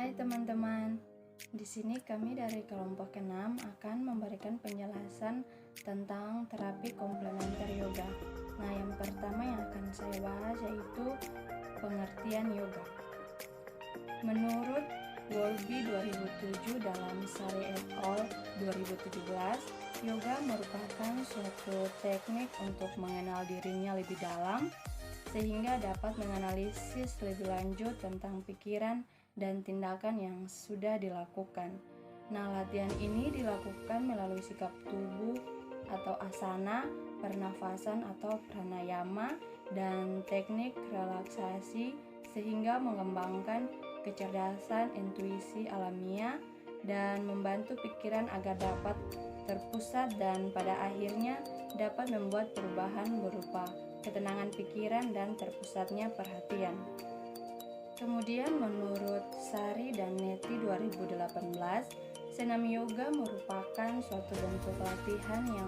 Hai teman-teman, di sini kami dari kelompok ke-6 akan memberikan penjelasan tentang terapi komplementer yoga. Nah, yang pertama yang akan saya bahas yaitu pengertian yoga. Menurut Bowlby 2007 dalam Sari et al. 2017, yoga merupakan suatu teknik untuk mengenal dirinya lebih dalam, sehingga dapat menganalisis lebih lanjut tentang pikiran dan tindakan yang sudah dilakukan. Nah, latihan ini dilakukan melalui sikap tubuh atau asana, pernafasan atau pranayama, dan teknik relaksasi sehingga mengembangkan kecerdasan intuisi alamiah dan membantu pikiran agar dapat terpusat dan pada akhirnya dapat membuat perubahan berupa ketenangan pikiran dan terpusatnya perhatian. Kemudian menurut Sari dan Neti 2018, senam yoga merupakan suatu bentuk latihan yang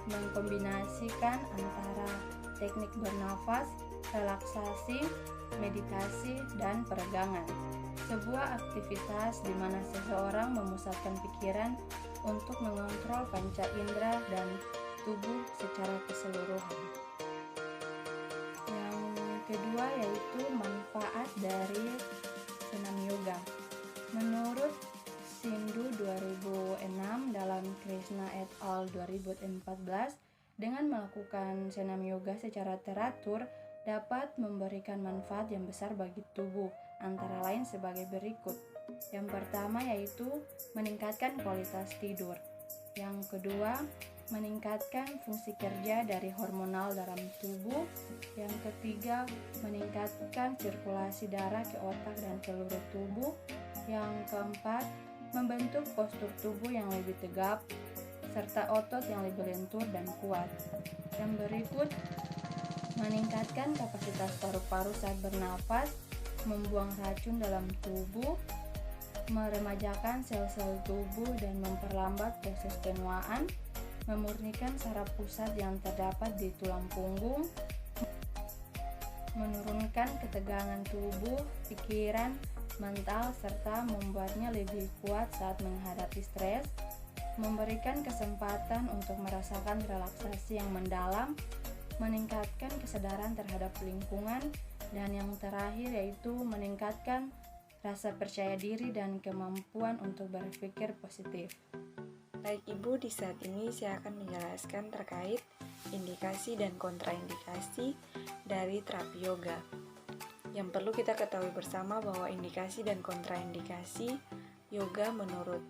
mengkombinasikan antara teknik bernafas, relaksasi, meditasi, dan peregangan. Sebuah aktivitas di mana seseorang memusatkan pikiran untuk mengontrol panca indera dan tubuh secara keseluruhan. Kedua yaitu manfaat dari senam yoga. Menurut Sindhu 2006 dalam Krishna et al. 2014, dengan melakukan senam yoga secara teratur dapat memberikan manfaat yang besar bagi tubuh, antara lain sebagai berikut. Yang pertama yaitu meningkatkan kualitas tidur. Yang kedua, meningkatkan fungsi kerja dari hormonal dalam tubuh. Yang ketiga, meningkatkan sirkulasi darah ke otak dan seluruh tubuh. Yang keempat, membentuk postur tubuh yang lebih tegap serta otot yang lebih lentur dan kuat. Yang berikut, meningkatkan kapasitas paru-paru saat bernafas, membuang racun dalam tubuh, meremajakan sel-sel tubuh dan memperlambat proses penuaan, memurnikan saraf pusat yang terdapat di tulang punggung, menurunkan ketegangan tubuh, pikiran, mental, serta membuatnya lebih kuat saat menghadapi stres, memberikan kesempatan untuk merasakan relaksasi yang mendalam, meningkatkan kesadaran terhadap lingkungan, dan yang terakhir yaitu meningkatkan rasa percaya diri dan kemampuan untuk berpikir positif. Baik Ibu, di saat ini saya akan menjelaskan terkait indikasi dan kontraindikasi dari terapi yoga. Yang perlu kita ketahui bersama bahwa indikasi dan kontraindikasi yoga menurut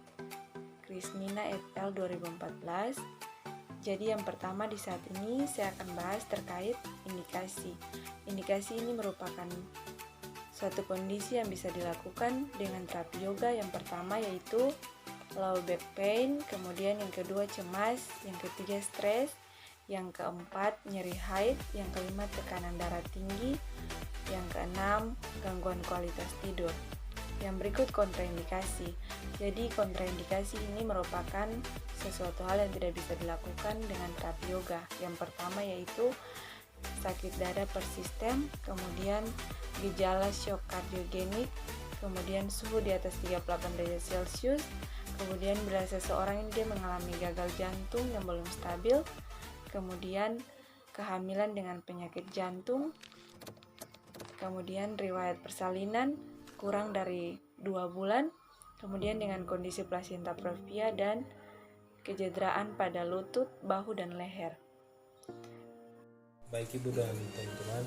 Krismina et al. 2014. Jadi yang pertama di saat ini saya akan bahas terkait indikasi. Indikasi ini merupakan suatu kondisi yang bisa dilakukan dengan terapi yoga. Yang pertama yaitu low back pain, kemudian yang kedua cemas, yang ketiga stres, yang keempat nyeri haid, yang kelima tekanan darah tinggi, yang keenam gangguan kualitas tidur. Yang berikut kontraindikasi. Jadi kontraindikasi ini merupakan sesuatu hal yang tidak bisa dilakukan dengan terapi yoga. Yang pertama yaitu sakit dada persisten, kemudian gejala shock kardiogenik, kemudian suhu di atas 38 derajat Celcius, kemudian bila seseorang ini dia mengalami gagal jantung yang belum stabil, kemudian kehamilan dengan penyakit jantung, kemudian riwayat persalinan kurang dari 2 bulan, kemudian dengan kondisi plasenta previa dan kecederaan pada lutut, bahu, dan leher. Baik Ibu dan teman-teman,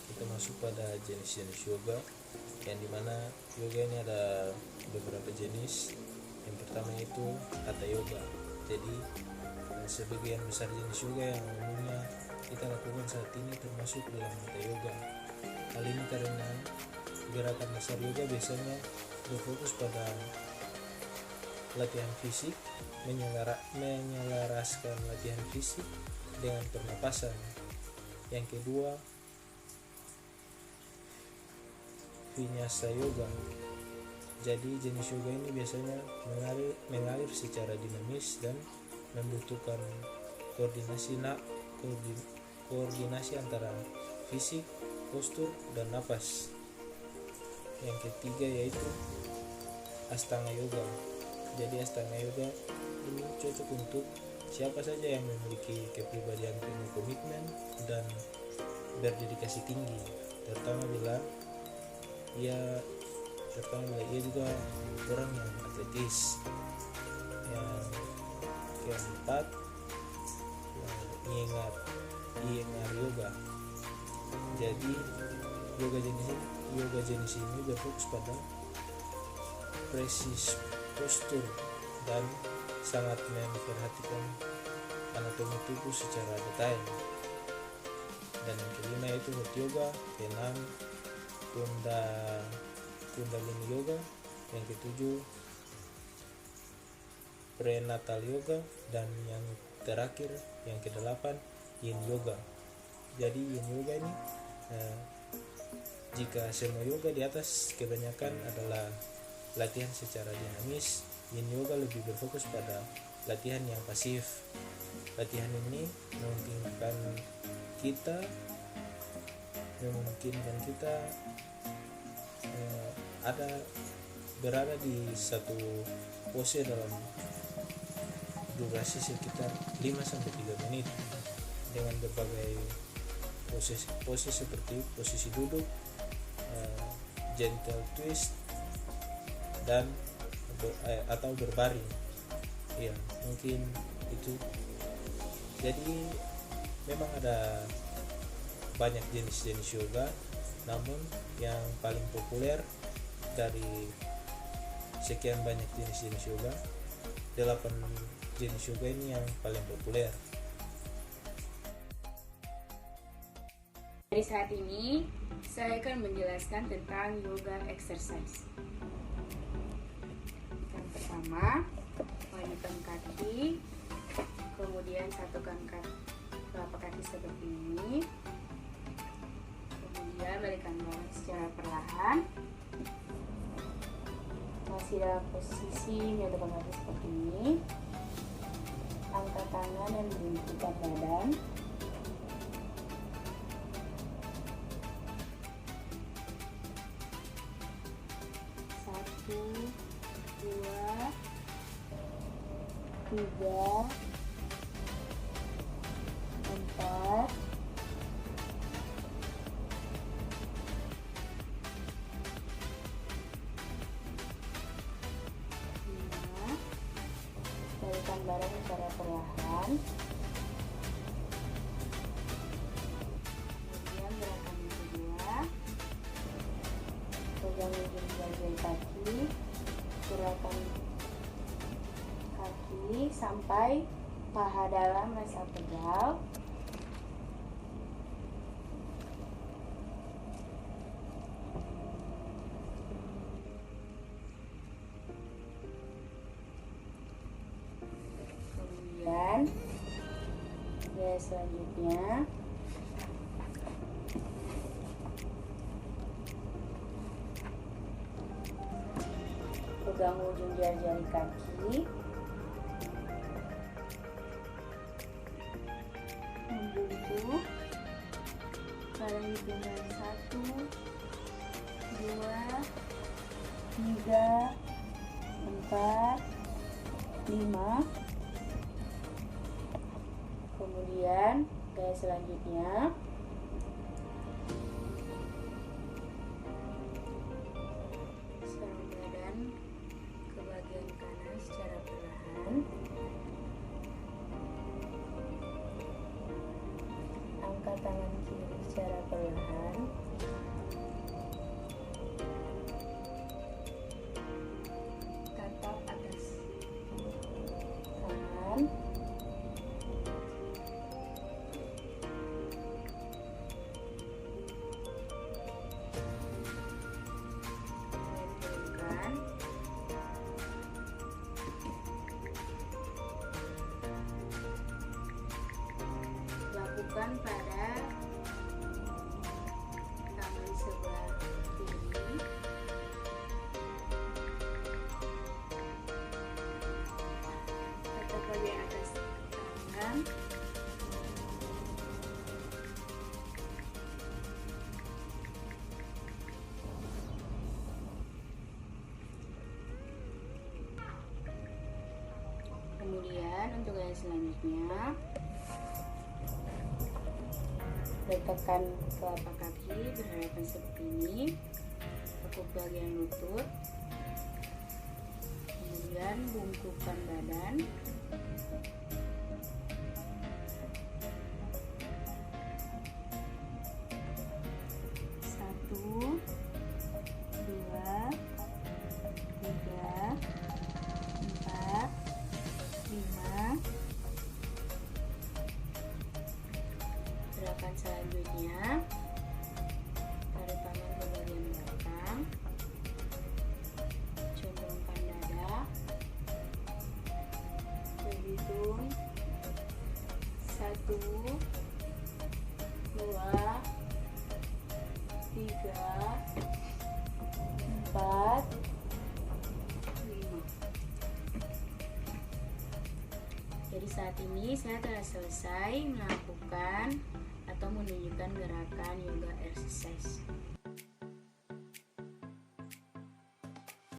kita masuk pada jenis-jenis yoga, yang dimana yoga ini ada beberapa jenis. Yang pertama itu hatha yoga. Jadi sebagian besar jenis yoga yang umumnya kita lakukan saat ini termasuk dalam hatha yoga. Hal ini karena gerakan dasar yoga biasanya berfokus pada latihan fisik, menyelaraskan latihan fisik dengan pernapasan. Yang kedua, vinyasa yoga. Jadi jenis yoga ini biasanya mengalir secara dinamis dan membutuhkan koordinasi antara fisik, postur, dan napas. yang ketiga yaitu Astanga Yoga. Jadi Astanga Yoga ini cocok untuk siapa saja yang memiliki kepribadian penuh komitmen dan berdedikasi tinggi, terutama bila ia juga orang yang atletis. Yang keempat, Iyengar Yoga. Jadi yoga jenis ini berfokus pada presis postur dan sangat memperhatikan anatomi tubuh secara detail. Dan yang kelima yaitu Hot Yoga, keenam Kundalini Yoga, yang ketujuh Prenatal Yoga, dan yang terakhir yang kedelapan Yin Yoga. Jadi Yin Yoga ini jika semua yoga di atas kebanyakan adalah latihan secara dinamis, Yin Yoga lebih berfokus pada latihan yang pasif. Latihan ini memungkinkan kita berada di satu pose dalam durasi sekitar 5-3 menit dengan berbagai pose seperti posisi duduk, gentle twist, dan atau berbaring. Ya, mungkin itu. Jadi memang ada banyak jenis-jenis yoga, namun yang paling populer dari sekian banyak jenis-jenis yoga, 8 jenis yoga ini yang paling populer. Dari saat ini, saya akan menjelaskan tentang yoga exercise. Yang pertama, mengayunkan kaki, kemudian satukan telapak kaki seperti ini, kemudian balikan badan secara perlahan, masih dalam posisi menyatukan kaki seperti ini, angkat tangan dan menundukkan badan. Satu, dua, tiga, empat, lima. Balikan badan secara perlahan. Kemudian gerakan yang kedua, pegang ujung jari kaki, gerakan kaki sampai paha dalam rasa pegal. Kemudian gaya selanjutnya, pegang ujung jari kaki, membungkuk, bareng hitungan 1, 2, 3, 4, 5. Kemudian gaya selanjutnya, sarung badan ke bagian kanan secara perlahan, angkat tangan kiri secara perlahan, tatap atas tangan, untuk yang selanjutnya, letakkan telapak kaki berhadapan seperti ini, tekuk bagian lutut, kemudian bungkukkan badan, satu, dua, tiga, empat, lima. Gerakan selanjutnya, tarik tangan ke bagian belakang, condongkan dada, berhitung 1, 2, 3, 4, 5. Jadi saat ini saya telah selesai melakukan atau menunjukkan gerakan yoga exercise.